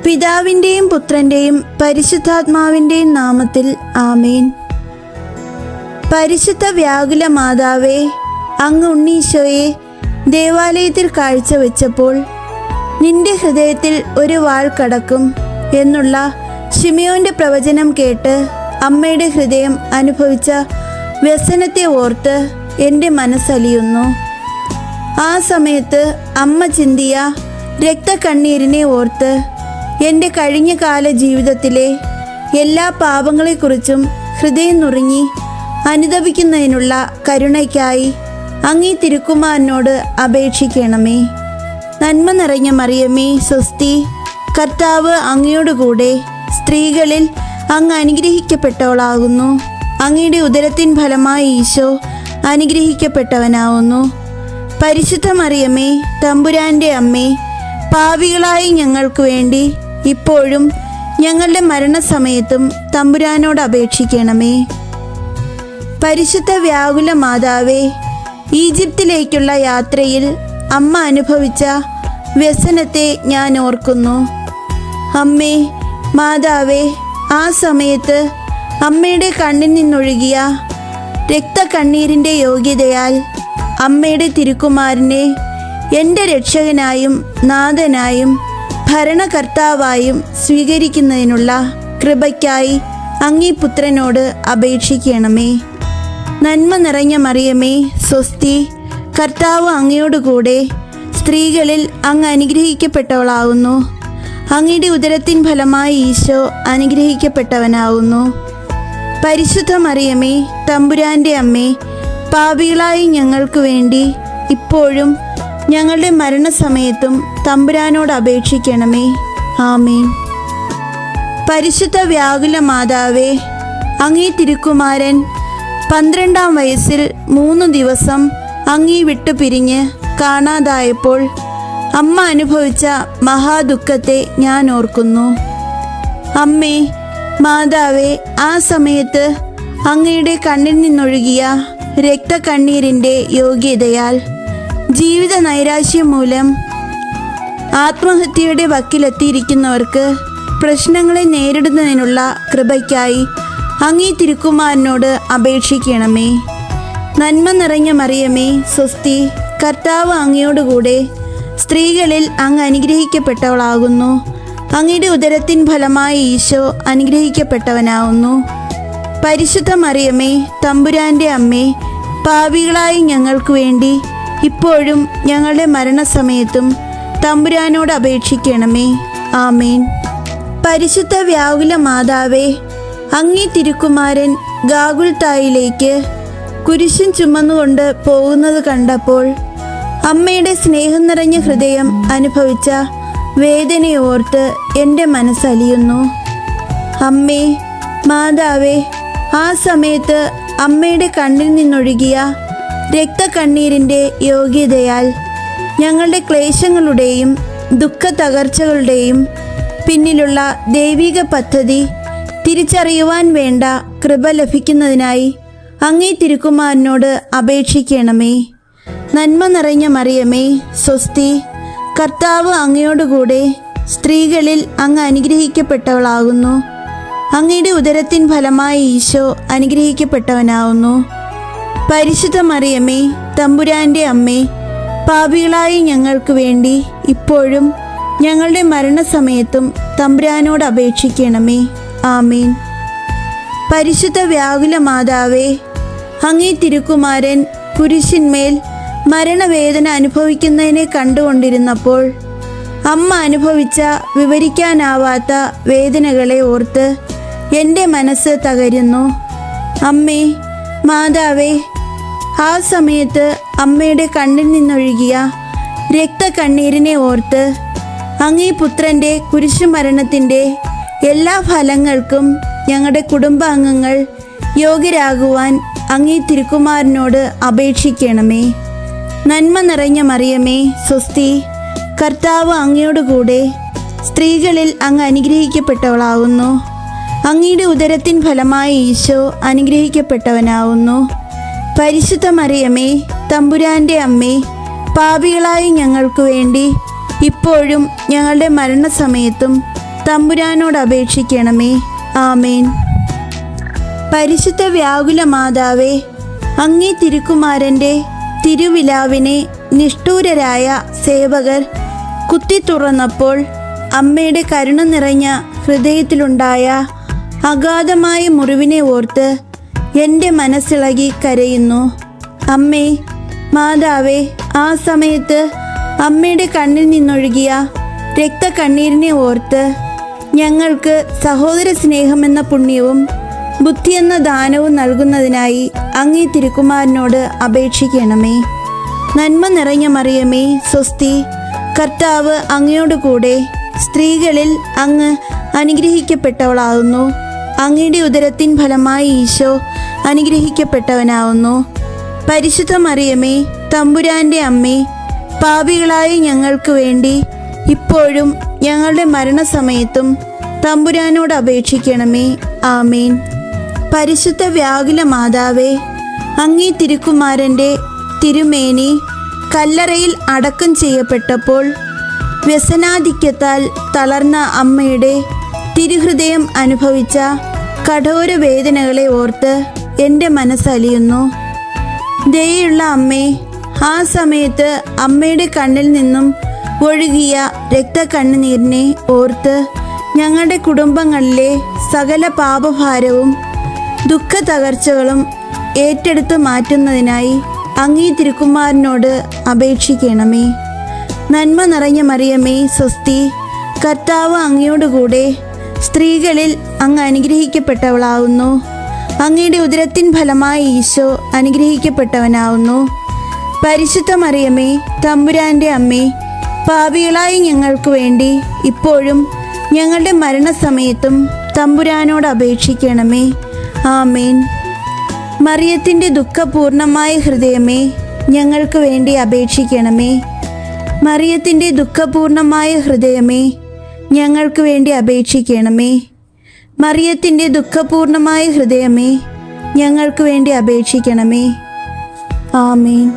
പിതാവിൻ്റെയും പുത്രൻ്റെയും പരിശുദ്ധാത്മാവിൻ്റെയും നാമത്തിൽ ആമേൻ. പരിശുദ്ധ വ്യാകുല മാതാവേ, അങ്ങ് ഉണ്ണീശോയെ ദേവാലയത്തിൽ കാഴ്ചവെച്ചപ്പോൾ നിന്റെ ഹൃദയത്തിൽ ഒരു വാൾ കടക്കും എന്നുള്ള ശിമയോന്റെ പ്രവചനം കേട്ട് അമ്മയുടെ ഹൃദയം അനുഭവിച്ച വ്യസനത്തെ ഓർത്ത് എൻ്റെ മനസ്സലിയുന്നു. ആ സമയത്ത് അമ്മ ചിന്തിയ രക്തക്കണ്ണീരിനെ ഓർത്ത് എൻ്റെ കഴിഞ്ഞ കാല ജീവിതത്തിലെ എല്ലാ പാപങ്ങളെക്കുറിച്ചും ഹൃദയം നുറുങ്ങി അനുതപിക്കുന്നതിനുള്ള കരുണയ്ക്കായി അങ്ങീ തിരുക്കുമാരനോട് അപേക്ഷിക്കണമേ. നന്മ നിറഞ്ഞ മറിയമേ, സ്വസ്തി, കർത്താവ് അങ്ങയോടുകൂടെ സ്ത്രീകളിൽ അങ്ങ് അനുഗ്രഹിക്കപ്പെട്ടവളാകുന്നു. അങ്ങയുടെ ഉദരത്തിൻ ഫലമായി ഈശോ അനുഗ്രഹിക്കപ്പെട്ടവനാവുന്നു. പരിശുദ്ധ മറിയമേ, തമ്പുരാൻ്റെ അമ്മേ, പാപികളായ ഞങ്ങൾക്ക് വേണ്ടി ഇപ്പോഴും ഞങ്ങളുടെ മരണസമയത്തും തമ്പുരാനോട് അപേക്ഷിക്കണമേ. പരിശുദ്ധ വ്യാകുല മാതാവേ, ഈജിപ്തിലേക്കുള്ള യാത്രയിൽ അമ്മ അനുഭവിച്ച വ്യസനത്തെ ഞാൻ ഓർക്കുന്നു. അമ്മേ, മാതാവേ, ആ സമയത്ത് അമ്മയുടെ കണ്ണിൽ നിന്നൊഴുകിയ രക്തക്കണ്ണീരിൻ്റെ യോഗ്യതയാൽ അമ്മയുടെ തിരുക്കുമാരനെ എൻ്റെ രക്ഷകനായും നാഥനായും ഭരണകർത്താവായും സ്വീകരിക്കുന്നതിനുള്ള കൃപയ്ക്കായി അങ്ങീ പുത്രനോട് അപേക്ഷിക്കണമേ. നന്മ നിറഞ്ഞ മറിയമേ, സ്വസ്തി, കർത്താവ് അങ്ങയോടുകൂടെ സ്ത്രീകളിൽ അങ്ങ് അനുഗ്രഹിക്കപ്പെട്ടവളാകുന്നു. അങ്ങയുടെ ഉദരത്തിൻ ഫലമായി ഈശോ അനുഗ്രഹിക്കപ്പെട്ടവനാകുന്നു. പരിശുദ്ധ മറിയമേ, തമ്പുരാൻ്റെ അമ്മേ, പാപികളായി ഞങ്ങൾക്ക് വേണ്ടി ഇപ്പോഴും ഞങ്ങളുടെ മരണസമയത്തും തമ്പുരാനോട് അപേക്ഷിക്കണമേ. ആമേൻ. പരിശുദ്ധ വ്യാകുല മാതാവേ, അങ്ങീ തിരുക്കുമാരൻ 12-ാം വയസ്സിൽ 3 ദിവസം അങ്ങീ വിട്ടു പിരിഞ്ഞ് കാണാതായപ്പോൾ അമ്മ അനുഭവിച്ച മഹാദുഃഖത്തെ ഞാൻ ഓർക്കുന്നു. അമ്മേ, മാതാവേ, ആ സമയത്ത് അങ്ങയുടെ കണ്ണിൽ നിന്നൊഴുകിയ രക്തക്കണ്ണീരിൻ്റെ യോഗ്യതയാൽ ജീവിത നൈരാശ്യം മൂലം ആത്മഹത്യയുടെ വക്കിലെത്തിയിരിക്കുന്നവർക്ക് പ്രശ്നങ്ങളെ നേരിടുന്നതിനുള്ള കൃപയ്ക്കായി അങ്ങീ തിരുക്കുമാരനോട് അപേക്ഷിക്കണമേ. നന്മ നിറഞ്ഞ മറിയമേ, സ്വസ്തി, കർത്താവ് അങ്ങയോടുകൂടെ സ്ത്രീകളിൽ അങ്ങ് അനുഗ്രഹിക്കപ്പെട്ടവളാകുന്നു. അങ്ങയുടെ ഉദരത്തിൻ ഫലമായി ഈശോ അനുഗ്രഹിക്കപ്പെട്ടവനാവുന്നു. പരിശുദ്ധ മറിയമേ, തമ്പുരാൻ്റെ അമ്മേ, പാപികളായ ഞങ്ങൾക്ക് വേണ്ടി ഇപ്പോഴും ഞങ്ങളുടെ മരണസമയത്തും തമ്പുരാനോട് അപേക്ഷിക്കണമേ. ആമേൻ. പരിശുദ്ധ വ്യാകുല മാതാവേ, അങ്ങീ തിരുക്കുമാരൻ ഗാഗുൽത്തായിലേക്ക് കുരിശും ചുമന്നുകൊണ്ട് പോകുന്നത് കണ്ടപ്പോൾ അമ്മയുടെ സ്നേഹം നിറഞ്ഞ ഹൃദയം അനുഭവിച്ച വേദനയോർത്ത് എൻ്റെ മനസ്സലിയുന്നു. അമ്മേ, മാതാവേ, ആ സമയത്ത് അമ്മയുടെ കണ്ണിൽ നിന്നൊഴുകിയ രക്തക്കണ്ണീരിൻ്റെ യോഗ്യതയാൽ ഞങ്ങളുടെ ക്ലേശങ്ങളുടെയും ദുഃഖ തകർച്ചകളുടെയും പിന്നിലുള്ള ദൈവിക പദ്ധതി തിരിച്ചറിയുവാൻ വേണ്ട കൃപ ലഭിക്കുന്നതിനായി അങ്ങീ തിരുക്കുമാരനോട് അപേക്ഷിക്കണമേ. നന്മ നിറഞ്ഞ മറിയമേ, സ്വസ്തി, കർത്താവ് അങ്ങയോടുകൂടെ സ്ത്രീകളിൽ അങ്ങ് അനുഗ്രഹിക്കപ്പെട്ടവളാകുന്നു. അങ്ങയുടെ ഉദരത്തിൻ ഫലമായി ഈശോ അനുഗ്രഹിക്കപ്പെട്ടവനാവുന്നു. പരിശുദ്ധ മറിയമേ, തമ്പുരാൻ്റെ അമ്മേ, പാപികളായി ഞങ്ങൾക്ക് വേണ്ടി ഇപ്പോഴും ഞങ്ങളുടെ മരണസമയത്തും തമ്പുരാനോട് അപേക്ഷിക്കണമേ. ആമേൻ. പരിശുദ്ധ വ്യാകുല മാതാവേ, അങ്ങീ തിരുക്കുമാരൻ കുരിശിന്മേൽ മരണവേദന അനുഭവിക്കുന്നതിനെ കണ്ടുകൊണ്ടിരുന്നപ്പോൾ അമ്മ അനുഭവിച്ച വിവരിക്കാനാവാത്ത വേദനകളെ ഓർത്ത് എൻ്റെ മനസ്സ് തകരുന്നു. അമ്മേ, മാതാവേ, ആ സമയത്ത് അമ്മയുടെ കണ്ണിൽ നിന്നൊഴുകിയ രക്തക്കണ്ണീരിനെ ഓർത്ത് അങ്ങീ പുത്രൻ്റെ കുരിശുമരണത്തിൻ്റെ എല്ലാ ഫലങ്ങൾക്കും ഞങ്ങളുടെ കുടുംബാംഗങ്ങൾ യോഗ്യരാകുവാൻ അങ്ങീ തിരുക്കുമാരനോട് അപേക്ഷിക്കണമേ. നന്മ നിറഞ്ഞ മറിയമേ, സ്വസ്തി, കർത്താവ് അങ്ങയോടുകൂടെ സ്ത്രീകളിൽ അങ്ങ് അനുഗ്രഹിക്കപ്പെട്ടവളാവുന്നു. അങ്ങയുടെ ഉദരത്തിൻ ഫലമായി ഈശോ അനുഗ്രഹിക്കപ്പെട്ടവനാവുന്നു. പരിശുദ്ധ മറിയമേ, തമ്പുരാൻ്റെ അമ്മേ, പാപികളായ ഞങ്ങൾക്ക് വേണ്ടി ഇപ്പോഴും ഞങ്ങളുടെ മരണസമയത്തും തമ്പുരാനോട് അപേക്ഷിക്കണമേ. ആമേൻ. പരിശുദ്ധ വ്യാകുല മാതാവേ, അങ്ങേ തിരുക്കുമാരൻ്റെ തിരുവിലാവിനെ നിഷ്ഠൂരരായ സേവകർ കുത്തിത്തുറന്നപ്പോൾ അമ്മയുടെ കരുണ നിറഞ്ഞ ഹൃദയത്തിലുണ്ടായ അഗാധമായ മുറിവിനെ ഓർത്ത് എൻ്റെ മനസ്സിളകി കരയുന്നു. അമ്മേ, മാതാവേ, ആ സമയത്ത് അമ്മയുടെ കണ്ണിൽ നിന്നൊഴുകിയ രക്തക്കണ്ണീരിനെ ഓർത്ത് ഞങ്ങൾക്ക് സഹോദര സ്നേഹമെന്ന പുണ്യവും ബുദ്ധിയെന്ന ദാനവും നൽകുന്നതിനായി അങ്ങേ തിരുക്കുമാരനോട് അപേക്ഷിക്കണമേ. നന്മ നിറഞ്ഞ മറിയമേ, സ്വസ്തി, കർത്താവ് അങ്ങയോട് കൂടെ, സ്ത്രീകളിൽ അങ്ങ് അനുഗ്രഹിക്കപ്പെട്ടവളാകുന്നു. അങ്ങയുടെ ഉദരത്തിൻ ഫലമായി ഈശോ അനുഗ്രഹിക്കപ്പെട്ടവനാവുന്നു. പരിശുദ്ധ മറിയമേ, തമ്പുരാൻ്റെ അമ്മേ, പാപികളായ ഞങ്ങൾക്ക് വേണ്ടി ഇപ്പോഴും ഞങ്ങളുടെ മരണസമയത്തും തമ്പുരാനോട് അപേക്ഷിക്കണമേ. ആമേൻ. പരിശുദ്ധ വ്യാകുല മാതാവേ, അങ്ങേ തിരുക്കുമാരൻ്റെ തിരുമേനി കല്ലറയിൽ അടക്കം ചെയ്യപ്പെട്ടപ്പോൾ വ്യസനാധിക്യത്താൽ തളർന്ന അമ്മയുടെ തിരുഹൃദയം അനുഭവിച്ച കഠോര വേദനകളെ ഓർത്ത് എൻ്റെ മനസ്സലിയുന്നു. ദയുള്ള അമ്മേ, ആ സമയത്ത് അമ്മയുടെ കണ്ണിൽ നിന്നും ഒഴുകിയ രക്തക്കണ്ണുനീരിനെ ഓർത്ത് ഞങ്ങളുടെ കുടുംബങ്ങളിലെ സകല പാപഭാരവും ദുഃഖ തകർച്ചകളും ഏറ്റെടുത്ത് മാറ്റുന്നതിനായി അങ്ങേ തിരുക്കുമാരനോട് അപേക്ഷിക്കണമേ. നന്മ നിറഞ്ഞ മറിയമേ, സ്വസ്തി, കർത്താവ് അങ്ങയോടുകൂടെ, സ്ത്രീകളിൽ അങ്ങ് അനുഗ്രഹിക്കപ്പെട്ടവളാവുന്നു. അങ്ങയുടെ ഉദരത്തിൻ ഫലമായി ഈശോ അനുഗ്രഹിക്കപ്പെട്ടവനാവുന്നു. പരിശുദ്ധ മറിയമേ, തമ്പുരാൻ്റെ അമ്മേ, പാപികളായ ഞങ്ങൾക്ക് വേണ്ടി ഇപ്പോഴും ഞങ്ങളുടെ മരണസമയത്തും തമ്പുരാനോട് അപേക്ഷിക്കണമേ. ആമേൻ. മറിയത്തിൻ്റെ ദുഃഖപൂർണമായ ഹൃദയമേ, ഞങ്ങൾക്ക് വേണ്ടി അപേക്ഷിക്കണമേ. മറിയത്തിൻ്റെ ദുഃഖപൂർണമായ ഹൃദയമേ, ഞങ്ങൾക്ക് വേണ്ടി അപേക്ഷിക്കണമേ. മറിയത്തിൻ്റെ ദുഃഖപൂർണമായ ഹൃദയമേ, ഞങ്ങൾക്ക് വേണ്ടി അപേക്ഷിക്കണമേ. ആമേൻ.